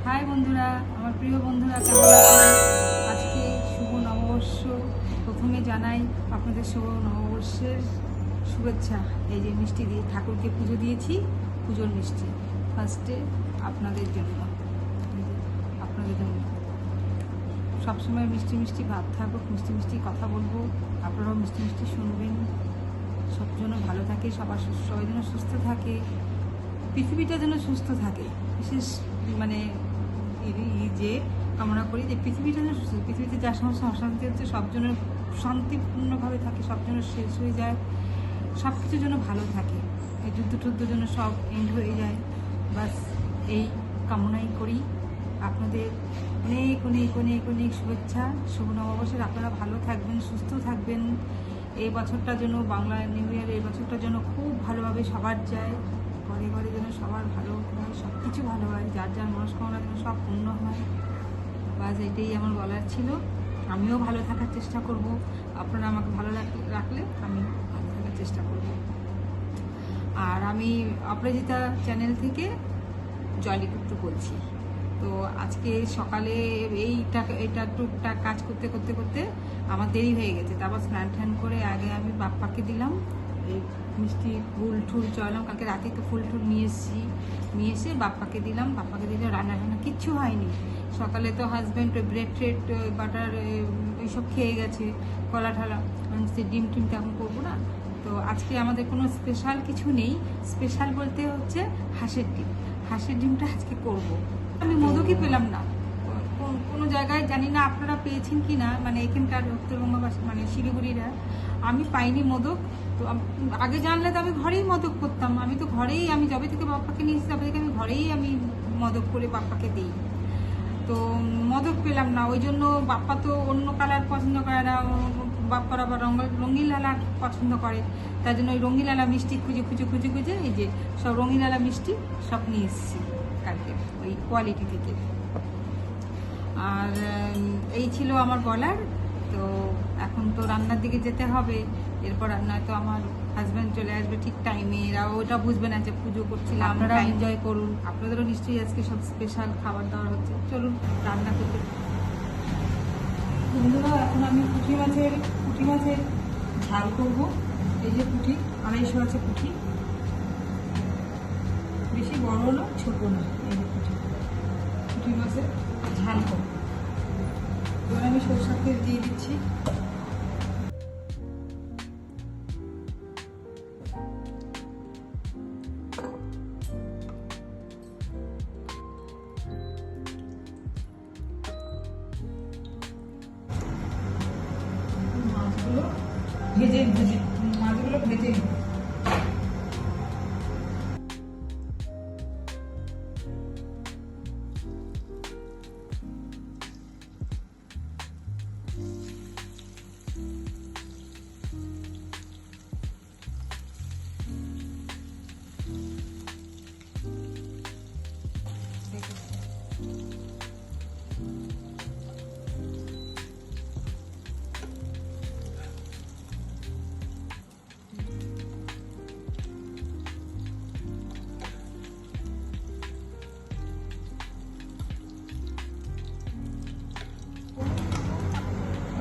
High বন্ধুরা, আমার প্রিয় বন্ধুরা, কেমন আছেন? আজকে শুভ নববর্ষ। প্রথমে জানাই আপনাদের শুভ নববর্ষের শুভেচ্ছা। এই যে মিষ্টি দিয়ে ঠাকুরকে পুজো দিয়েছি, পুজোর মিষ্টি ফার্স্টে আপনাদের জন্য। আপনাদের জন্য সবসময় মিষ্টি মিষ্টি ভাব থাকুক, মিষ্টি মিষ্টি কথা বলবো, আপনারাও মিষ্টি মিষ্টি শুনবেন। সব যেন ভালো থাকে, সবাই যেন সুস্থ থাকে, পৃথিবীটা যেন সুস্থ থাকে। বিশেষ মানে যে কামনা করি যে পৃথিবীটা যেন সুস্থ, পৃথিবীতে যা সমস্যা অশান্তি হচ্ছে সব যেন শান্তিপূর্ণভাবে থাকে, সব যেন শেষ হয়ে যায়, সব কিছু যেন ভালো থাকে, এই যুদ্ধ যেন সব এন্ড হয়ে যায়। বাস এই কামনাই করি। আপনাদের অনেক অনেক অনেক অনেক শুভেচ্ছা, শুভ নববর্ষের। আপনারা ভালো থাকবেন, সুস্থ থাকবেন। এই বছরটা যেন বাংলা নিউ ইয়ার, এই বছরটা যেন খুব ভালোভাবে সবার যায়, ঘরে ঘরে যেন সবার ভালো হয়, সব কিছু ভালো হয়, যার যার মনস্কামনা যেন সব পূর্ণ হয়। বাস এটাই আমার বলার ছিল। আমিও ভালো থাকার চেষ্টা করব, আপনারা আমাকে ভালো রাখলে আমি ভালো থাকার চেষ্টা করব। আর আমি অপরাজিতা চ্যানেল থেকে জয়লিপুত্র বলছি। তো আজকে সকালে এইটা টুকটাক কাজ করতে করতে করতে আমার দেরি হয়ে গেছে। তারপর স্নান টান করে আগে আমি বাপ্পাকে দিলাম এই মিষ্টি, ফুল টুল চলাম, কালকে রাতে তো ফুল টুল নিয়ে এসে বাপ্পাকে দিলাম। বাপ্পাকে দিলে রান্না কিচ্ছু হয়নি। সকালে তো হাজব্যান্ড ব্রেড ট্রেড বাটার এইসব খেয়ে গেছে, কলা ঠালা, সে ডিম টিম তেমন করবো না। তো আজকে আমাদের কোনো স্পেশাল কিছু নেই। স্পেশাল বলতে হচ্ছে হাঁসের ডিমটা আজকে করব। আমি মোদকই পেলাম না কোনো জায়গায়, জানি না আপনারা পেয়েছেন কি না, মানে এখানকার উত্তরবঙ্গবাসী মানে শিলিগুড়িরা। আমি পাইনি মোদক। তো আগে জানলে তো আমি ঘরেই মোদক করতাম। আমি তো ঘরেই, আমি যবে থেকে বাপ্পাকে নিয়েছি তবে থেকে আমি ঘরেই মোদক করে বাপ্পাকে দিই। তো মোদক পেলাম না, ওই জন্য বাপ্পা তো অন্য কালার পছন্দ করে না, বাপ্পার আবার রঙিন লালা পছন্দ করে। তার জন্য ওই রঙিন লালা মিষ্টি খুঁজে এই যে সব রঙিন লালা মিষ্টি সব নিয়ে এসেছি কালকে ওই কোয়ালিটি থেকে। আর এই ছিল আমার বলার। তো এখন তো রান্নার দিকে যেতে হবে। এরপর নয়তো আমার হাজব্যান্ড চলে আসবে ঠিক টাইমে, এরা ওটা বুঝবে না যে পুজো করছিলাম। আপনারা এনজয় করুন, আপনাদেরও নিশ্চয়ই আজকে সব স্পেশাল খাবার দাবার হচ্ছে। চলুন রান্না করতে। বন্ধুরা, এখন আমি পুঁটি মাছের ঝাল করব। এই যে পুঁটি 250 আছে পুঁটি, বেশি বড় না ছোট না। এই যে পুঁটি মাছের ঝাল করব। এবার আমি সরষের তেল দিয়ে দিচ্ছি। মাছগুলো ভেজে নিই।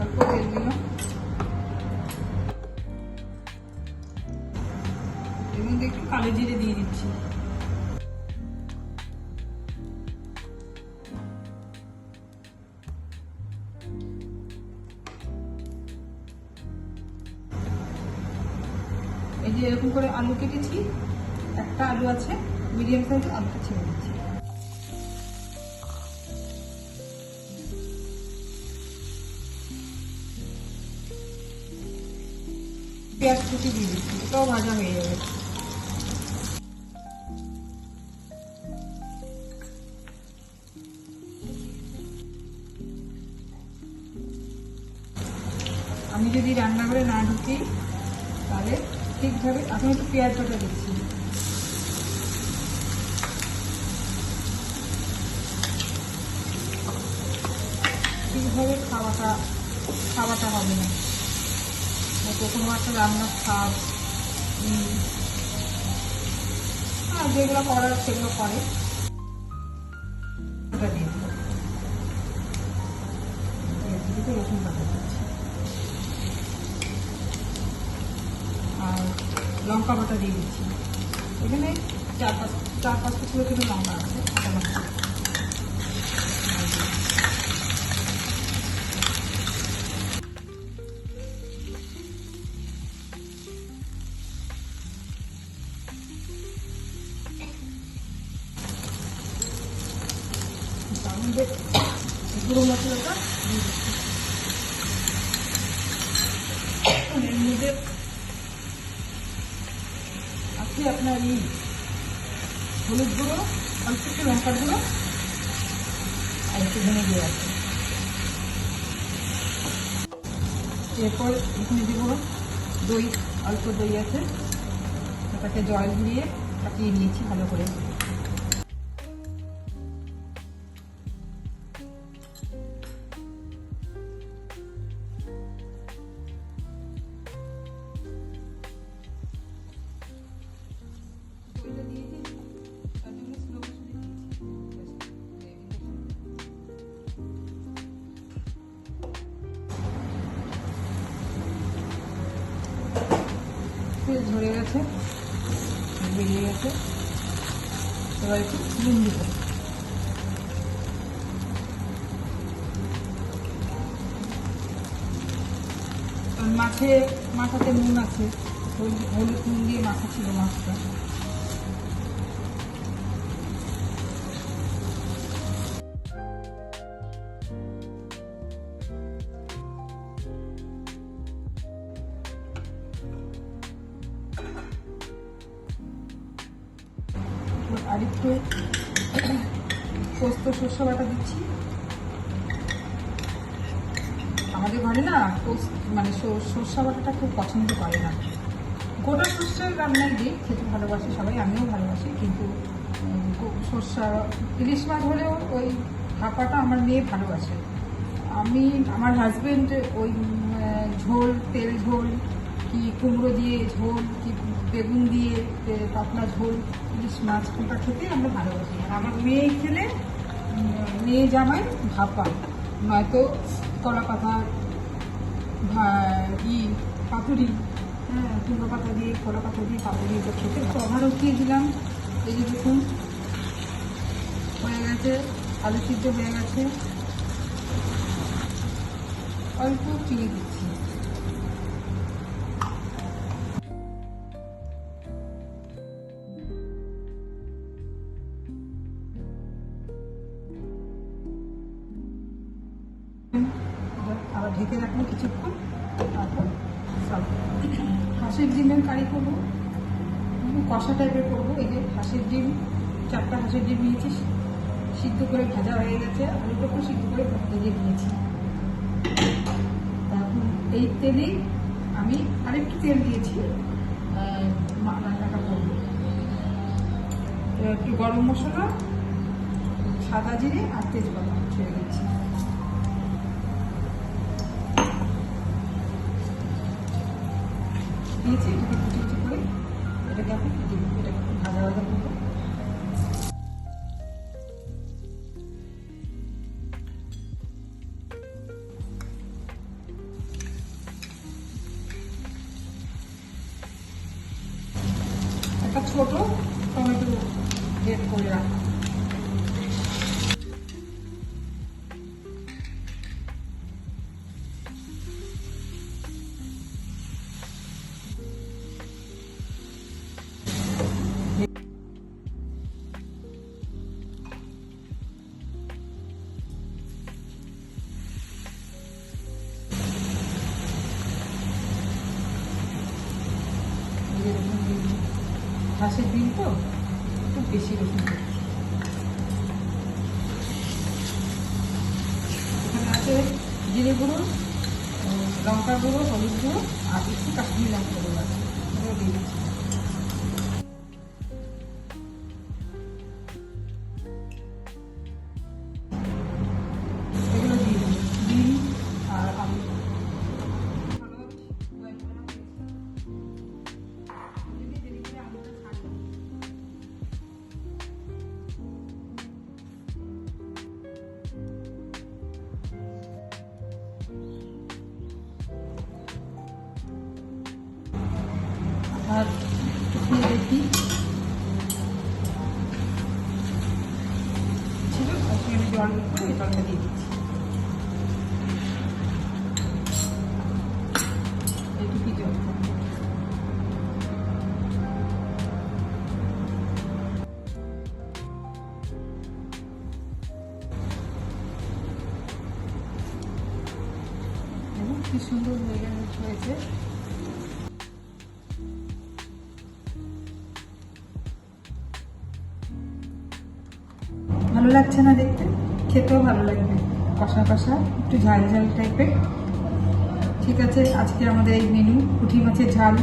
অল্প তেল দিলাম, এর মধ্যে একটু কালো জিরে দিয়ে দিচ্ছি। এই যে এরকম করে আলু কেটেছি, একটা আলু আছে মিডিয়াম সাইজের, আলুটা ছেড়ে দিচ্ছি। পেঁয়াজ কুচি দিয়ে দিচ্ছি, এটাও ভাজা হয়ে যাবে। আমি যদি রান্নাঘরে না ঢুকি তাহলে ঠিকভাবে, এখন একটু পেঁয়াজ বাটা দিচ্ছি। ঠিকভাবে খাওয়াটা হবে না, কোনো একটা রান্নার স্বাদ আর যেগুলো করার সেগুলো করে। বাটাটা দিয়ে দেবো, রসুন বাটা দিচ্ছি, আর লঙ্কা বাটা দিয়ে দিচ্ছি। এখানে চার পাঁচটা ছোটো ছোটো লঙ্কা আছে, লঙ্কা গুঁড়ো মশলাটা দিয়ে দিচ্ছি। এর মধ্যে আছে আপনার এই হলুদ গুঁড়ো, অল্প একটু লঙ্কার গুঁড়ো, আর একটু ধনে দিয়ে আছে। এরপর এখানে দেবো দই, অল্প দই আছে, ওটাকে জল দিয়ে কাটিয়ে নিয়েছি ভালো করে। তেল ঝরে গেছে, বেরিয়ে গেছে, এবার একটু নুন দিব। মাথাতে নুন আছে, হলুদ নুন দিয়ে মাখা ছিল মাছটা। আর একটু পোস্ত সর্ষে বাটা দিচ্ছি। আমাদের ঘরে না মানে সর্ষে বাটাটা খুব পছন্দ করে না, গোটা সর্ষের রান্নায় দিই, খেতে ভালোবাসে সবাই, আমিও ভালোবাসি, কিন্তু সর্ষা ইলিশ মাছ হলেও ওই ভাপাটা আমার মেয়ে ভালোবাসে। আমার হাজবেন্ড ওই ঝোল, তেল ঝোল, কি কুমড়ো দিয়ে ঝোল, কি বেগুন দিয়ে পাতলা ঝোল, ইলিশ মাছ কোনটা খেতে আমরা ভালোবাসি। আমার মেয়ে খেলে মেয়ে জামাই ভাপা, নয়তো কলা পাতা পাতুরি, হ্যাঁ কুমড়ো পাতা দিয়ে কলা পাতা দিয়ে পাতুরি, এটা খেতে কভার উঠিয়ে দিলাম। এই যে দেখুন হয়ে গেছে, আলু সিদ্ধ হয়ে গেছে, অল্প চিনি দিচ্ছি। আবার ঢেকে রাখবো কিছুক্ষণ, তারপর সব হাঁসের ডিমের কারি করবো, কষা টাইপের করবো। এই যে হাঁসের ডিম, 4টা হাঁসের ডিম নিয়েছি, সিদ্ধ করে ভাজা হয়ে গেছে, আলুটাকে সিদ্ধ করে ভেজে দিয়েছি। এখন এই তেলেই আমি আরেকটু তেল দিয়েছি, রান্নাটা করবো। একটু গরম মশলা, সাদা জিরে আর তেজপাতা ছেড়ে দিচ্ছি। দিয়েছি, এটাকে কুচি কুচি করে এটাকে আমি এটাকে ভাজা ভাজা করবো। একটা ছোট টমেটো গ্রেট করে রাখা, হাঁসের ডিম তো একটু বেশি রসুন দিচ্ছি। এখানে আছে জিরে গুঁড়ো, লঙ্কার গুঁড়ো, হলুদ গুঁড়ো আর একটু কাশ্মীরি লঙ্কা গুঁড়ো আছে, এগুলো দিয়ে দিচ্ছি। এগুলো দিয়ে দিই, ডিম আর আলু। আর খেয়ে দেখি ছিল, তারপরে আমি জল করে এই জলটা দিয়ে দিচ্ছি। এইটুকুই জল। কি সুন্দর হয়েছে। ভালো লাগছে না দেখতে, খেতেও ভালো লাগবে, কষা কষা একটু ঝাল ঝাল টাইপের। ঠিক আছে, আজকে আমাদের এই মেনু পুঁটি মাছের ঝাল,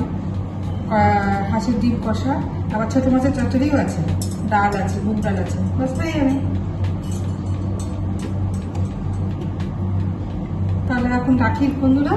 হাঁসের ডিম কষা, আবার ছোটো মাছের চচ্চড়িও আছে, ডাল আছে, মুগ ডাল আছে, বাস তাই আমি। তাহলে এখন রাখি বন্ধুরা।